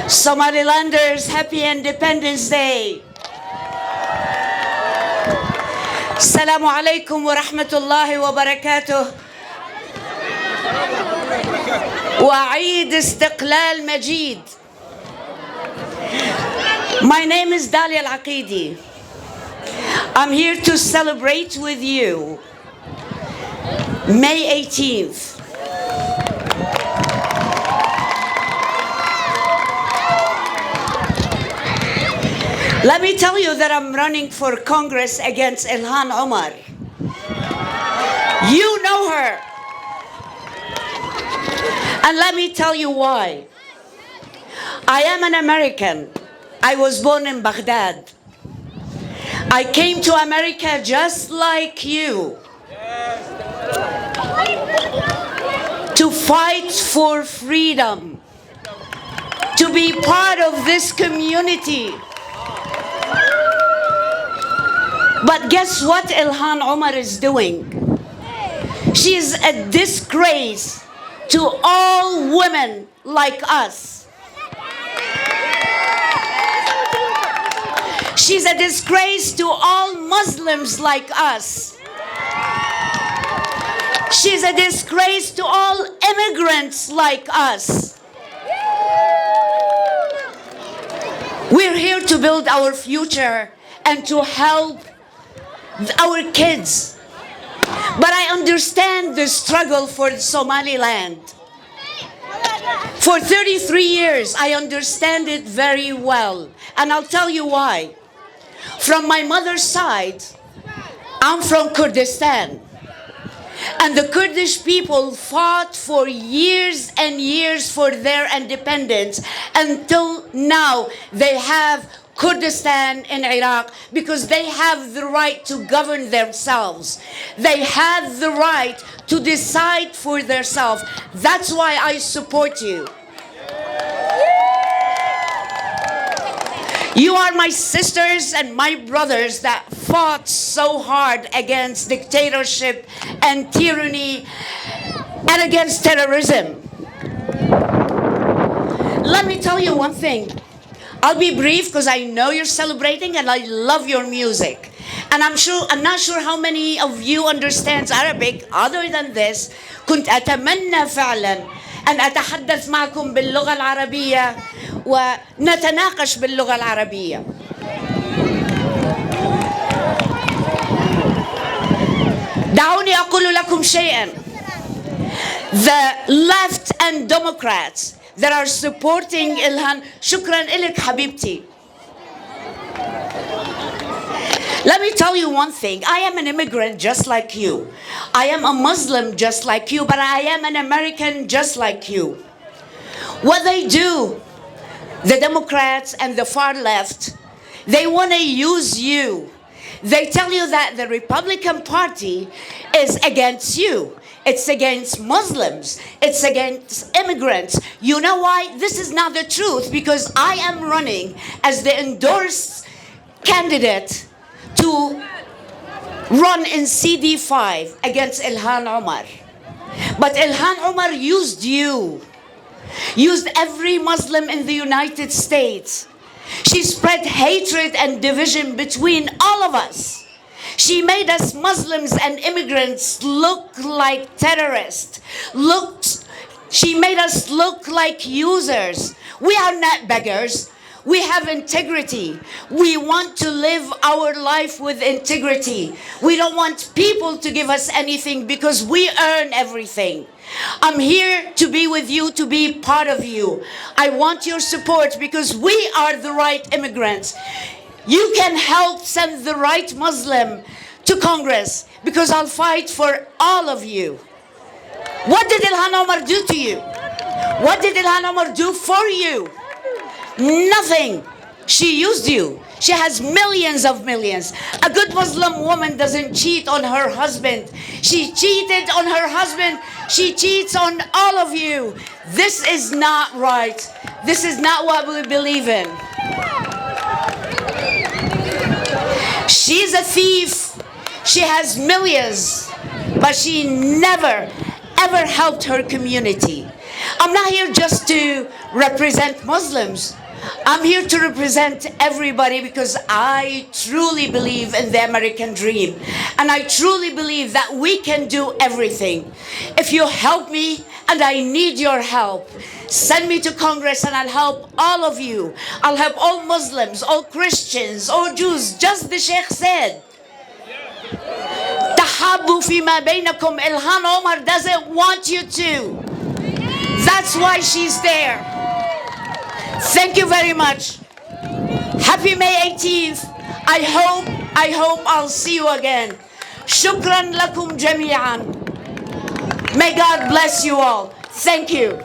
Somalilanders, happy Independence Day. Assalamu alaikum wa rahmatullahi wa barakatuh. وعيد استقلال مجيد. My name is Dalia Al-Aqidi. I'm here to celebrate with you May 18th. Let me tell you that I'm running for Congress against Ilhan Omar. You know her. And let me tell you why. I am an American. I was born in Baghdad. I came to America just like you to fight for freedom, to be part of this community. But guess what Ilhan Omar is doing? She is a disgrace to all women like us. She's a disgrace to all Muslims like us. She's a disgrace to all immigrants like us. We're here to build our future and to help our kids. But I understand the struggle for Somaliland. For 33 years, I understand it very well. And I'll tell you why. From my mother's side, I'm from Kurdistan. And the Kurdish people fought for years and years for their independence. Until now, they have Kurdistan in Iraq because they have the right to govern themselves. They have the right to decide for themselves. That's why I support you. You are my sisters and my brothers that fought so hard against dictatorship and tyranny and against terrorism. Let me tell you one thing. I'll be brief because I know you're celebrating and I love your music. And I'm not sure how many of you understands Arabic. Other than this, كنت أتمنى فعلا أن أتحدث معكم باللغة العربية ونتناقش باللغة العربية. دعوني أقول لكم شيئا. The left and Democrats that are supporting Ilhan, شكرا إلك حبيبتي. Let me tell you one thing. I am an immigrant just like you. I am a Muslim just like you, but I am an American just like you. What they do, the Democrats and the far left, they want to use you. They tell you that the Republican Party is against you. It's against Muslims. It's against immigrants. You know why? This is not the truth because I am running as the endorsed candidate to run in CD5 against Ilhan Omar. But Ilhan Omar used you. Used every Muslim in the United States. She spread hatred and division between all of us. She made us Muslims and immigrants look like terrorists. She made us look like users. We are not beggars. We have integrity. We want to live our life with integrity. We don't want people to give us anything because we earn everything. I'm here to be with you, to be part of you. I want your support because we are the right immigrants. You can help send the right Muslim to Congress because I'll fight for all of you. What did Ilhan Omar do to you? What did Ilhan Omar do for you? Nothing. She used you. She has millions of millions. A good Muslim woman doesn't cheat on her husband. She cheated on her husband. She cheats on all of you. This is not right. This is not what we believe in. She's a thief. She has millions, but she never, ever helped her community. I'm not here just to represent Muslims. I'm here to represent everybody because I truly believe in the American dream. And I truly believe that we can do everything. If you help me, and I need your help, send me to Congress and I'll help all of you. I'll help all Muslims, all Christians, all Jews. Just the Sheikh said. Tahabu fima bainakum. Ilhan Omar doesn't want you to. That's why she's there. Thank you very much. Happy May 18th. I hope I'll see you again. Shukran lakum jami'an. May God bless you all. Thank you.